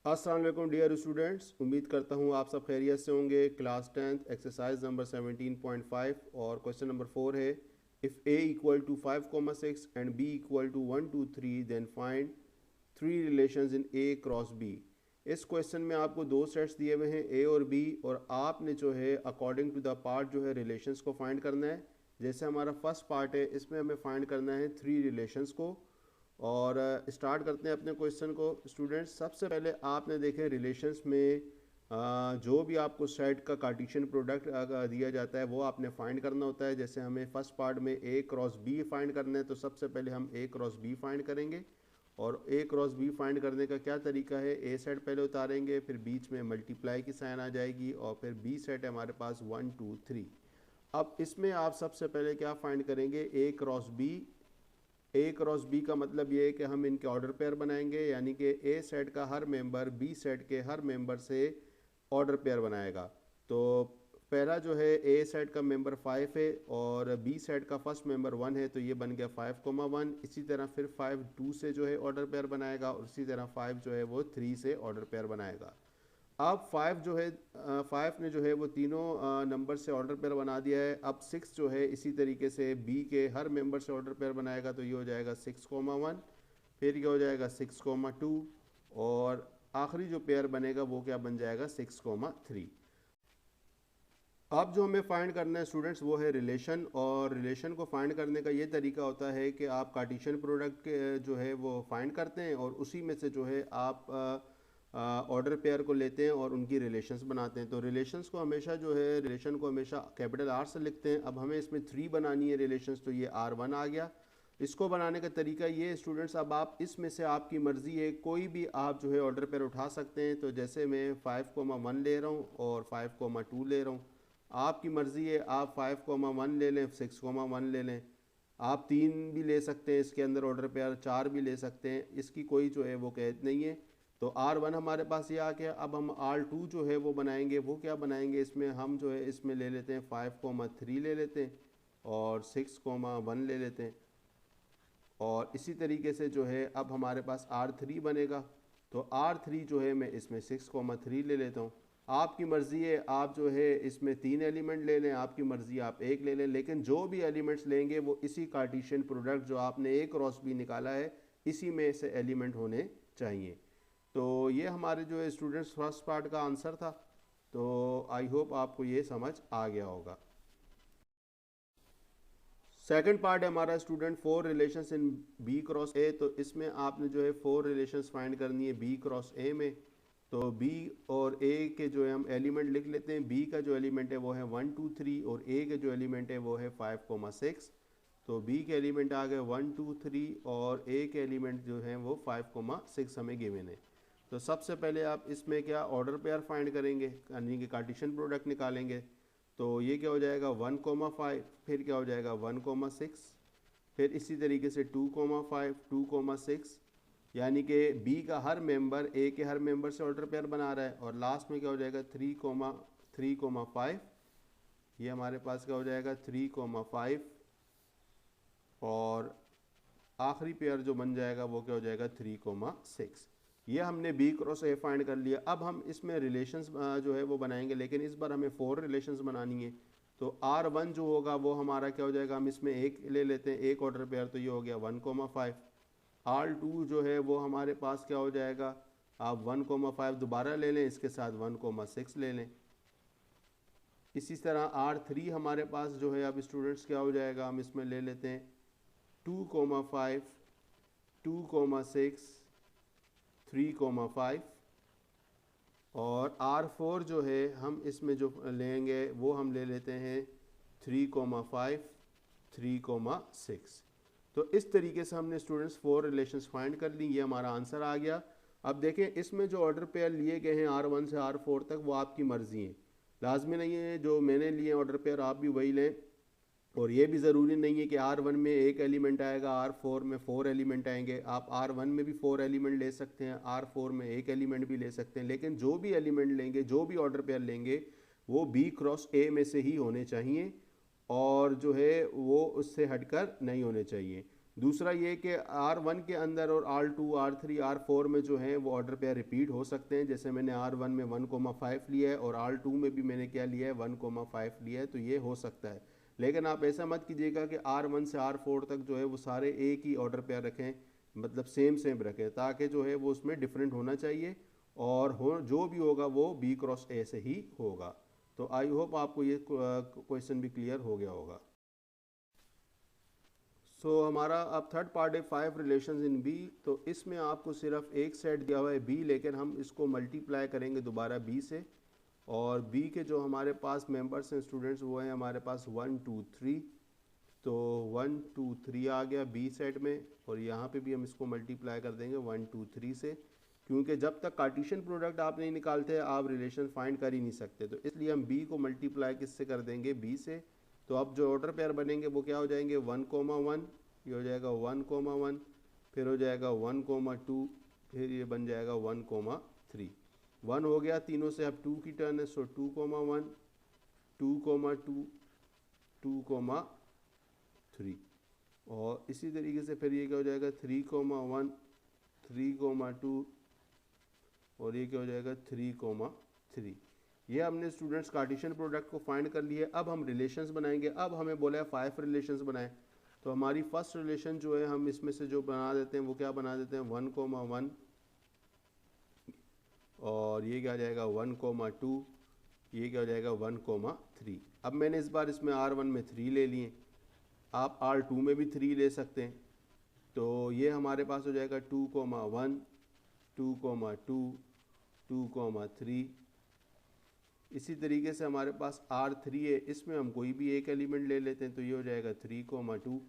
अस्सलाम वालेकुम dear students, उम्मीद करता हूँ आप सब खैरियत से होंगे। क्लास 10th एक्सरसाइज नंबर 17.5 और क्वेश्चन नंबर 4 है। If a equal to 5,6 and b equal to 1 2 3 then find three relations in a cross b। इस क्वेश्चन में आपको दो सेट्स दिए हुए हैं a और b, और आपने जो है अकॉर्डिंग टू द पार्ट जो है रिलेशंस को फाइंड करना है। जैसे हमारा फर्स्ट पार्ट है, इसमें हमें फाइंड करना है थ्री रिलेशंस को। और स्टार्ट करते हैं अपने क्वेश्चन को स्टूडेंट्स। सबसे पहले आपने देखें रिलेशंस में जो भी आपको सेट का कार्टेशियन प्रोडक्ट दिया जाता है वो आपने फाइंड करना होता है। जैसे हमें फर्स्ट पार्ट में ए क्रॉस बी फाइंड करना है, तो सबसे पहले हम ए क्रॉस बी फाइंड करेंगे। और ए क्रॉस बी फाइंड करने का क्या तरीका है, ए सेट पहले उतारेंगे, फिर बीच में मल्टीप्लाई की साइन आ जाएगी, और फिर बी सेट है हमारे पास 1 2 3। अब इसमें आप सबसे पहले क्या फाइंड करेंगे, ए क्रॉस बी। ए क्रॉस बी का मतलब ये है कि हम इनके ऑर्डर पेयर बनाएंगे, यानी कि ए सेट का हर मेंबर बी सेट के हर मेंबर से ऑर्डर पेयर बनाएगा। तो पहला जो है ए सेट का मेंबर 5 है और बी सेट का फर्स्ट मेंबर 1 है, तो ये बन गया 5,1। इसी तरह फिर 5 2 से जो है ऑर्डर पेयर बनाएगा, और इसी तरह 5 जो है वो 3 से ऑर्डर पेयर बनाएगा। अब 5 जो है 5 ने जो है वो तीनों नंबर से ऑर्डर पेयर बना दिया है। अब 6 जो है इसी तरीके से बी के हर मेंबर से ऑर्डर पेयर बनाएगा, तो ये हो जाएगा 6,1। फिर ये हो जाएगा 6,2, और आखिरी जो पेयर बनेगा वो क्या बन जाएगा 6,3। अब जो हमें फाइंड करना है स्टूडेंट्स वो है रिलेशन, और रिलेशन को फाइंड करने का ये तरीका होता है कि आप कार्टेशियन प्रोडक्ट के जो है वो फाइंड करते हैं, और उसी में से जो है आप ऑर्डर पेयर को लेते हैं और उनकी रिलेशंस बनाते हैं। तो रिलेशंस को हमेशा जो है रिलेशन को हमेशा कैपिटल आर से लिखते हैं। अब हमें इसमें 3 बनानी है रिलेशंस, तो ये R1 आ गया। इसको बनाने का तरीका ये है स्टूडेंट्स, अब आप इसमें से आपकी मर्ज़ी है, कोई भी आप जो है ऑर्डर पेयर उठा सकते हैं। तो जैसे मैं 5,1 ले रहा हूँ और 5,2 ले रहा हूँ, आपकी मर्ज़ी है, आप 5,1 ले लें, 6,1 ले लें, आप 3 भी ले सकते हैं इसके अंदर ऑर्डर पेयर, 4 भी ले सकते हैं, इसकी कोई जो है वो कैद नहीं है। तो R1 हमारे पास ये आ गया। अब हम R2 जो है वो बनाएंगे, वो क्या बनाएंगे, इसमें हम जो है इसमें ले लेते हैं 5,3 ले लेते हैं और 6,1 ले लेते हैं, और इसी तरीके से जो है अब हमारे पास R3 बनेगा। तो R3 जो है मैं इसमें 6,3 ले लेता हूँ। आपकी मर्ज़ी है, आप जो है इसमें 3 एलिमेंट ले लें, आपकी मर्ज़ी आप एक ले लें, लेकिन जो भी एलिमेंट्स लेंगे वो इसी कार्टेशियन प्रोडक्ट जो आपने ए क्रॉस बी निकाला है इसी में से एलिमेंट होने चाहिए। तो ये हमारे जो है स्टूडेंट्स फर्स्ट पार्ट का आंसर था। तो आई होप आपको ये समझ आ गया होगा। सेकंड पार्ट है हमारा student four relations in B cross A. तो इसमें आपने जो है फोर रिलेशंस फाइंड करनी है बी क्रॉस ए में। तो बी और ए के जो है हम एलिमेंट लिख लेते हैं। बी का जो एलिमेंट है वो है 1 2 3, और ए के जो एलिमेंट है वो है 5,6। तो बी के एलिमेंट आ गए 1 2 3, और ए के एलिमेंट जो हैं वो 5,6 हमें गिवन है। तो सबसे पहले आप इसमें क्या ऑर्डर पेयर फाइंड करेंगे, यानी कि कार्टेशियन प्रोडक्ट निकालेंगे। तो ये क्या हो जाएगा 1,5, फिर क्या हो जाएगा 1,6, फिर इसी तरीके से 2,5 2,6, यानी कि बी का हर मेंबर ए के हर मेंबर से ऑर्डर पेयर बना रहा है। और लास्ट में क्या हो जाएगा 3,5, ये हमारे पास क्या हो जाएगा 3,5, और आखिरी पेयर जो बन जाएगा वो क्या हो जाएगा 3,6। ये हमने बी क्रॉस ए फाइंड कर लिया। अब हम इसमें रिलेशंस जो है वो बनाएंगे, लेकिन इस बार हमें 4 रिलेशंस बनानी है। तो R1 जो होगा वो हमारा क्या हो जाएगा, हम इसमें एक ले लेते हैं, एक ऑर्डर पेयर, तो ये हो गया 1,5। R2 जो है वो हमारे पास क्या हो जाएगा, आप 1,5 दोबारा ले लें, इसके साथ 1,6 ले लें। इसी तरह R3 हमारे पास जो है अब स्टूडेंट्स क्या हो जाएगा, हम इसमें ले लेते हैं 2,5 2,6 3,5, और R4 जो है हम इसमें जो लेंगे वो हम ले लेते हैं 3,5 3,6। तो इस तरीके से हमने स्टूडेंट्स 4 रिलेशंस फाइंड कर ली। ये हमारा आंसर आ गया। अब देखें इसमें जो ऑर्डर पेयर लिए गए हैं R1 से R4 तक वो आपकी मर्ज़ी है, लाजमी नहीं है जो मैंने लिए ऑर्डर पेयर आप भी वही लें। और ये भी ज़रूरी नहीं है कि R1 में एक एलिमेंट आएगा, R4 में 4 एलिमेंट आएंगे। आप R1 में भी 4 एलिमेंट ले सकते हैं, R4 में एक एलिमेंट भी ले सकते हैं, लेकिन जो भी एलिमेंट लेंगे, जो भी ऑर्डर पेयर लेंगे, वो B क्रॉस A में से ही होने चाहिए, और जो है वो उससे हटकर नहीं होने चाहिए। दूसरा ये कि R1 के अंदर और R2, R3, R4 में जो है वो ऑर्डर पेयर रिपीट हो सकते हैं। जैसे मैंने R1 में 1,5 लिया है और R2 में भी मैंने क्या लिया है 1,5 लिया है, तो ये हो सकता है। लेकिन आप ऐसा मत कीजिएगा कि R1 से R4 तक जो है वो सारे एक ही ऑर्डर पेयर रखें, मतलब सेम रखें, ताकि जो है वो उसमें डिफरेंट होना चाहिए और जो भी होगा वो B क्रॉस A से ही होगा। तो आई होप आपको ये क्वेश्चन भी क्लियर हो गया होगा। हमारा अब थर्ड पार्ट है 5 रिलेशंस इन बी। तो इसमें आपको सिर्फ एक सेट दिया हुआ है बी, लेकिन हम इसको मल्टीप्लाई करेंगे दोबारा बी से, और बी के जो हमारे पास मेंबर्स हैं स्टूडेंट्स वो हैं हमारे पास 1 2 3। तो 1 2 3 आ गया बी सेट में, और यहाँ पे भी हम इसको मल्टीप्लाई कर देंगे 1 2 3 से, क्योंकि जब तक कार्टेशियन प्रोडक्ट आप नहीं निकालते आप रिलेशन फाइंड कर ही नहीं सकते। तो इसलिए हम बी को मल्टीप्लाई किससे कर देंगे, बी से। तो अब जो ऑर्डर पेयर बनेंगे वो क्या हो जाएंगे 1,1, ये हो जाएगा 1,1, फिर हो जाएगा 1,2, फिर ये बन जाएगा 1,3। 1 हो गया, तीनों से अब 2 की टर्न है, सो 2,1, 2,2, 2,3। और इसी तरीके से फिर ये क्या हो जाएगा 3,1, 3,2, और ये क्या हो जाएगा 3,3। ये हमने स्टूडेंट्स कार्टेशियन प्रोडक्ट को फाइंड कर लिए। अब हम रिलेशंस बनाएंगे। अब हमें बोला है 5 रिलेशंस बनाएं। तो हमारी फर्स्ट रिलेशन जो है हम इसमें से जो बना देते हैं वो क्या बना देते हैं 1,1, और ये क्या हो जाएगा 1,2, ये क्या हो जाएगा 1,3। अब मैंने इस बार इसमें R1 में 3 ले लिए, आप R2 में भी 3 ले सकते हैं। तो ये हमारे पास हो जाएगा 2,1, 2,2, 2,3। इसी तरीके से हमारे पास R3 है, इसमें हम कोई भी एक एलिमेंट ले लेते हैं, तो ये हो जाएगा 3,2।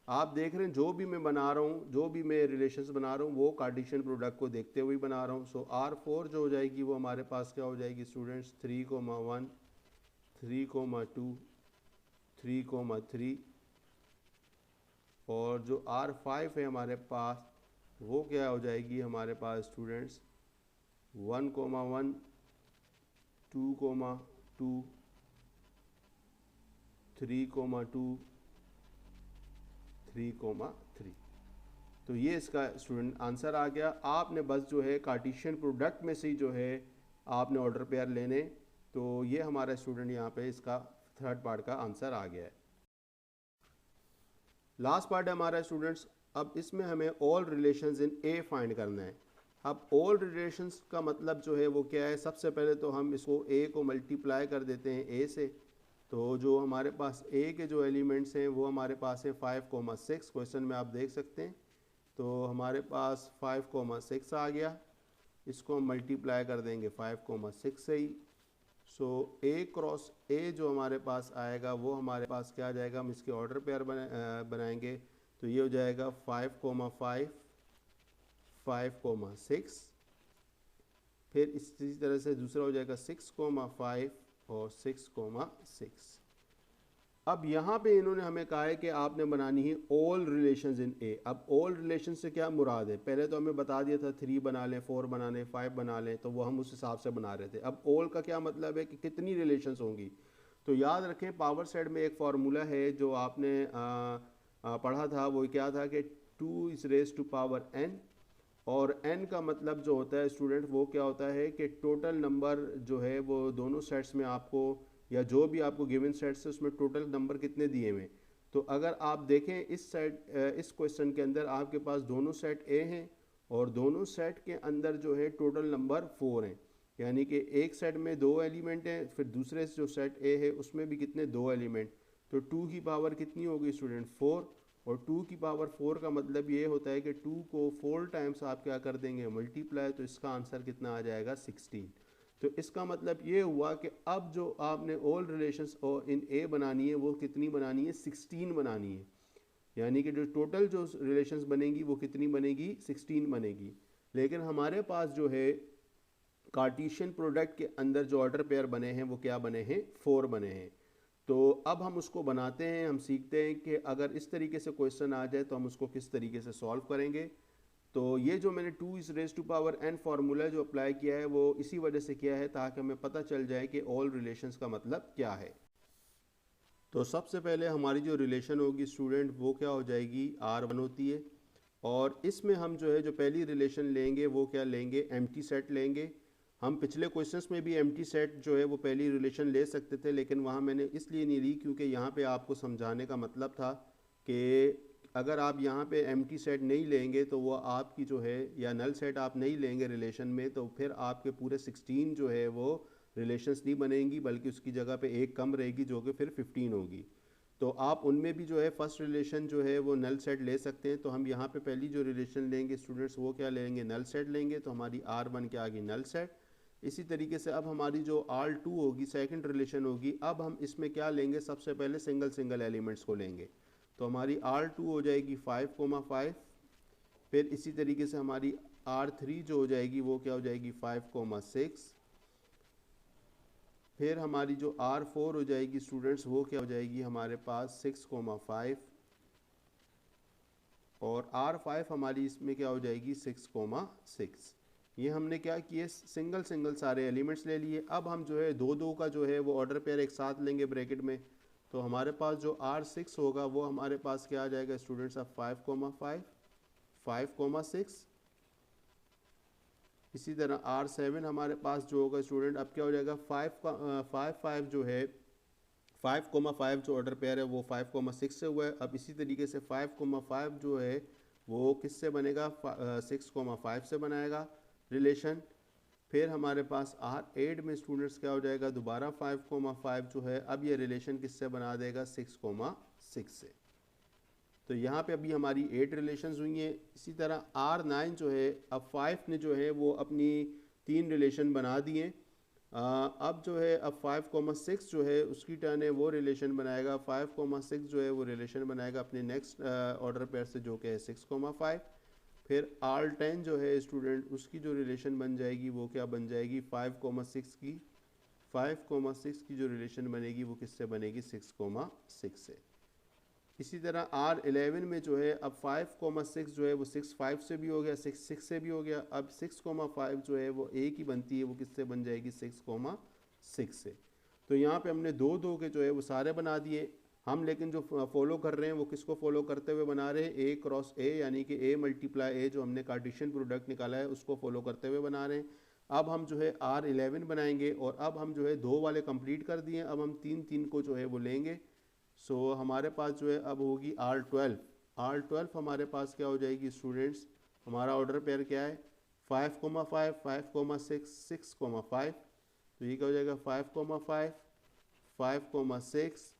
आप देख रहे हैं जो भी मैं बना रहा हूँ, जो भी मैं रिलेशंस बना रहा हूँ वो कार्टेशियन प्रोडक्ट को देखते हुए बना रहा हूँ। सो R4 जो हो जाएगी वो हमारे पास क्या हो जाएगी स्टूडेंट्स 3,1, 3,2, 3,3, और जो R5 है हमारे पास वो क्या हो जाएगी हमारे पास स्टूडेंट्स 1,1, 2,2, 3,2, 3,3। तो ये इसका स्टूडेंट आंसर आ गया। आपने बस जो है कार्टेशियन प्रोडक्ट में से ही जो है आपने ऑर्डर पेयर लेने। तो ये हमारा स्टूडेंट यहाँ पे इसका थर्ड पार्ट का आंसर आ गया है। लास्ट पार्ट है हमारा स्टूडेंट्स, अब इसमें हमें all relations in A find करना है। अब ऑल रिलेशंस का मतलब जो है वो क्या है, सबसे पहले तो हम इसको ए को मल्टीप्लाई कर देते हैं ए से। तो जो हमारे पास ए के जो एलिमेंट्स हैं वो हमारे पास है 5,6, क्वेश्चन में आप देख सकते हैं। तो हमारे पास 5,6 आ गया, इसको हम मल्टीप्लाई कर देंगे 5,6 से ही। सो ए क्रॉस ए जो हमारे पास आएगा वो हमारे पास क्या आ जाएगा, हम इसके ऑर्डर पेयर बनाएंगे। तो ये हो जाएगा 5,5, 5,6, फिर इसी तरह से दूसरा हो जाएगा 6,5 और 6,6। अब यहाँ पे इन्होंने हमें कहा है कि आपने बनानी है ऑल रिलेशंस इन ए। अब ऑल रिलेशन से क्या मुराद है, पहले तो हमें बता दिया था 3 बना लें, 4 बना लें, 5 बना लें, तो वो हम उस हिसाब से बना रहे थे। अब ऑल का क्या मतलब है कि कितनी रिलेशंस होंगी। तो याद रखें पावर सेट में एक फार्मूला है जो आपने पढ़ा था, वो क्या था कि 2 is raise to power n, और n का मतलब जो होता है स्टूडेंट वो क्या होता है कि टोटल नंबर जो है वो दोनों सेट्स में आपको, या जो भी आपको गिवन सेट्स है उसमें टोटल नंबर कितने दिए हुए। तो अगर आप देखें इस क्वेश्चन के अंदर आपके पास दोनों सेट ए हैं और दोनों सेट के अंदर जो है टोटल नंबर 4 हैं, यानी कि एक सेट में 2 एलिमेंट हैं, फिर दूसरे जो सेट ए है उसमें भी कितने 2 एलिमेंट। तो 2 की पावर कितनी होगी स्टूडेंट 4, और 2 की पावर 4 का मतलब ये होता है कि 2 को 4 टाइम्स आप क्या कर देंगे मल्टीप्लाई, तो इसका आंसर कितना आ जाएगा 16। तो इसका मतलब ये हुआ कि अब जो आपने ऑल रिलेशंस और इन ए बनानी है वो कितनी बनानी है 16 बनानी है, यानी कि जो टोटल जो रिलेशंस बनेगी वो कितनी बनेगी 16 बनेगी। लेकिन हमारे पास जो है कार्टेशियन प्रोडक्ट के अंदर जो ऑर्डर पेयर बने हैं वो क्या बने हैं 4 बने हैं। तो अब हम उसको बनाते हैं, हम सीखते हैं कि अगर इस तरीके से क्वेश्चन आ जाए तो हम उसको किस तरीके से सॉल्व करेंगे। तो ये जो मैंने 2 is raise to power n formula जो अप्लाई किया है वो इसी वजह से किया है ताकि हमें पता चल जाए कि ऑल रिलेशंस का मतलब क्या है। तो सबसे पहले हमारी जो रिलेशन होगी स्टूडेंट वो क्या हो जाएगी, R1 होती है। और इसमें हम जो है जो पहली रिलेशन लेंगे वो क्या लेंगे, एम्प्टी सेट लेंगे। हम पिछले क्वेश्चंस में भी एम्प्टी सेट जो है वो पहली रिलेशन ले सकते थे, लेकिन वहाँ मैंने इसलिए नहीं ली क्योंकि यहाँ पे आपको समझाने का मतलब था कि अगर आप यहाँ पे एम्प्टी सेट नहीं लेंगे तो वो आपकी जो है, या नल सेट आप नहीं लेंगे रिलेशन में, तो फिर आपके पूरे 16 जो है वो रिलेशंस नहीं बनेंगी, बल्कि उसकी जगह पे एक कम रहेगी जो कि फिर 15 होगी। तो आप उनमें भी जो है फर्स्ट रिलेशन जो है वो नल सेट ले सकते हैं। तो हम यहाँ पे पहली जो रिलेशन लेंगे स्टूडेंट्स वो क्या लेंगे, नल सेट लेंगे। तो हमारी R1 क्या आ गई, नल सेट। इसी तरीके से अब हमारी जो R2 होगी, सेकंड रिलेशन होगी, अब हम इसमें क्या लेंगे, सबसे पहले सिंगल सिंगल एलिमेंट्स को लेंगे। तो हमारी R2 हो जाएगी 5,5। फिर इसी तरीके से हमारी R3 जो हो जाएगी वो क्या हो जाएगी 5,6। फिर हमारी जो R4 हो जाएगी स्टूडेंट्स वो क्या हो जाएगी हमारे पास 6,5। और R5 हमारी इसमें क्या हो जाएगी 6,6। ये हमने क्या किए, सिंगल सिंगल सारे एलिमेंट्स ले लिए। अब हम जो है दो दो का जो है वो ऑर्डर पेयर एक साथ लेंगे ब्रैकेट में। तो हमारे पास जो R6 होगा वो हमारे पास क्या आ जाएगा स्टूडेंट्स, अब 5,5, 5,6। इसी तरह R7 हमारे पास जो होगा स्टूडेंट, अब क्या हो जाएगा 5 जो है 5,5 जो ऑर्डर पेयर है वो 5,6 से हुआ है। अब इसी तरीके से 5,5 जो है वो किससे बनेगा, 6,5 से बनाएगा रिलेशन। फिर हमारे पास R8 में स्टूडेंट्स क्या हो जाएगा, दोबारा 5,5 जो है अब ये रिलेशन किससे बना देगा, 6,6 से। तो यहाँ पे अभी हमारी 8 रिलेशंस हुई हैं। इसी तरह R9 जो है, अब 5 ने जो है वो अपनी 3 रिलेशन बना दिए। अब जो है अब 5,6 जो है उसकी टर्न है वो रिलेशन बनाएगा। 5,6 जो है वो रिलेशन बनाएगा अपने नेक्स्ट ऑर्डर पेयर से जो कि है 6,5। फिर R10 जो है स्टूडेंट उसकी जो रिलेशन बन जाएगी वो क्या बन जाएगी 5,6 की। 5,6 की जो रिलेशन बनेगी वो किससे बनेगी, 6,6 से। इसी तरह R11 में जो है अब 5,6 जो है वो 6,5 से भी हो गया, 6,6 से भी हो गया। अब 6,5 जो है वो एक ही बनती है, वो किससे बन जाएगी 6,6 से। तो यहाँ पे हमने दो दो के जो है वो सारे बना दिए हम, लेकिन जो फॉलो कर रहे हैं वो किसको फॉलो करते हुए बना रहे हैं, A क्रॉस A, यानी कि A मल्टीप्लाई A जो हमने कार्टेशियन प्रोडक्ट निकाला है उसको फॉलो करते हुए बना रहे हैं। अब हम जो है R11 बनाएंगे और अब हम जो है दो वाले कंप्लीट कर दिए, अब हम तीन तीन को जो है वो लेंगे। सो हमारे पास जो है अब होगी R12। R12 हमारे पास क्या हो जाएगी स्टूडेंट्स, हमारा ऑर्डर पेयर क्या है 5,5, 5,6, 6,5। तो ये क्या हो जाएगा 5,5, 5,6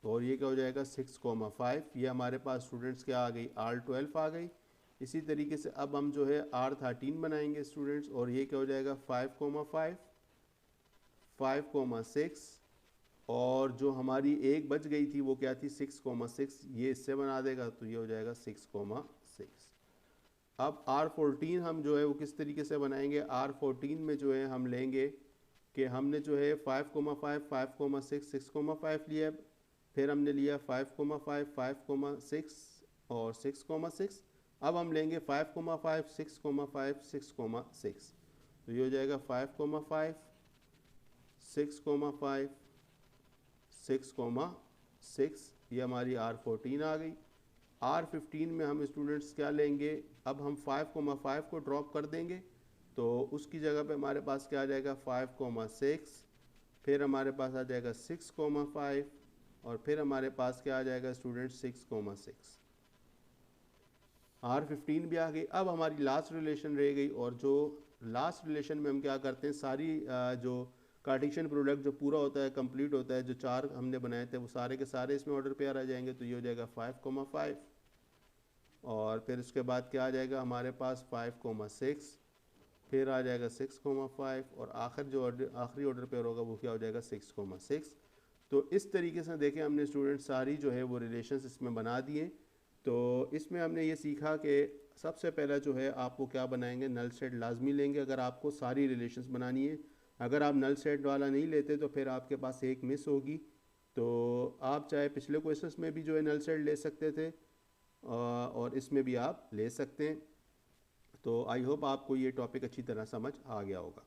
और ये क्या हो जाएगा 6,5। ये हमारे पास स्टूडेंट्स क्या आ गई, R12 आ गई। इसी तरीके से अब हम जो है R13 बनाएंगे स्टूडेंट्स, और ये क्या हो जाएगा 5,5, 5,6 और जो हमारी एक बच गई थी वो क्या थी 6,6, ये इससे बना देगा तो ये हो जाएगा 6,6। अब R14 हम जो है वो किस तरीके से बनाएंगे, R14 में जो है हम लेंगे कि हमने जो है 5,5, 5,6, 6,5 लिया, फिर हमने लिया 5,5, 5,6 और 6,6। अब हम लेंगे 5,5, 6,5, 6,6। तो ये हो जाएगा 5,5, 6,5, 6,6। ये हमारी R14 आ गई। R15 में हम स्टूडेंट्स क्या लेंगे, अब हम 5,5 को ड्रॉप कर देंगे तो उसकी जगह पे हमारे पास क्या आ जाएगा 5,6। फिर हमारे पास आ जाएगा 6,5 और फिर हमारे पास क्या आ जाएगा स्टूडेंट्स 6,6। R15 भी आ गई। अब हमारी लास्ट रिलेशन रह गई, और जो लास्ट रिलेशन में हम क्या करते हैं, सारी जो कार्टेशियन प्रोडक्ट जो पूरा होता है, कंप्लीट होता है, जो चार हमने बनाए थे वो सारे के सारे इसमें ऑर्डर पेयर आ जाएंगे। तो ये हो जाएगा 5,5 और फिर उसके बाद क्या आ जाएगा हमारे पास 5,6, फिर आ जाएगा 6,5 और आखिर जो आखिरी ऑर्डर पेयर होगा वो क्या हो जाएगा 6,6। तो इस तरीके से देखें हमने स्टूडेंट सारी जो है वो रिलेशंस इसमें बना दिए। तो इसमें हमने ये सीखा कि सबसे पहला जो है आपको क्या बनाएंगे, नल सेट लाजमी लेंगे अगर आपको सारी रिलेशंस बनानी है। अगर आप नल सेट वाला नहीं लेते तो फिर आपके पास एक मिस होगी। तो आप चाहे पिछले क्वेश्चंस में भी जो है नल सेट ले सकते थे और इसमें भी आप ले सकते हैं। तो आई होप आपको ये टॉपिक अच्छी तरह समझ आ गया होगा।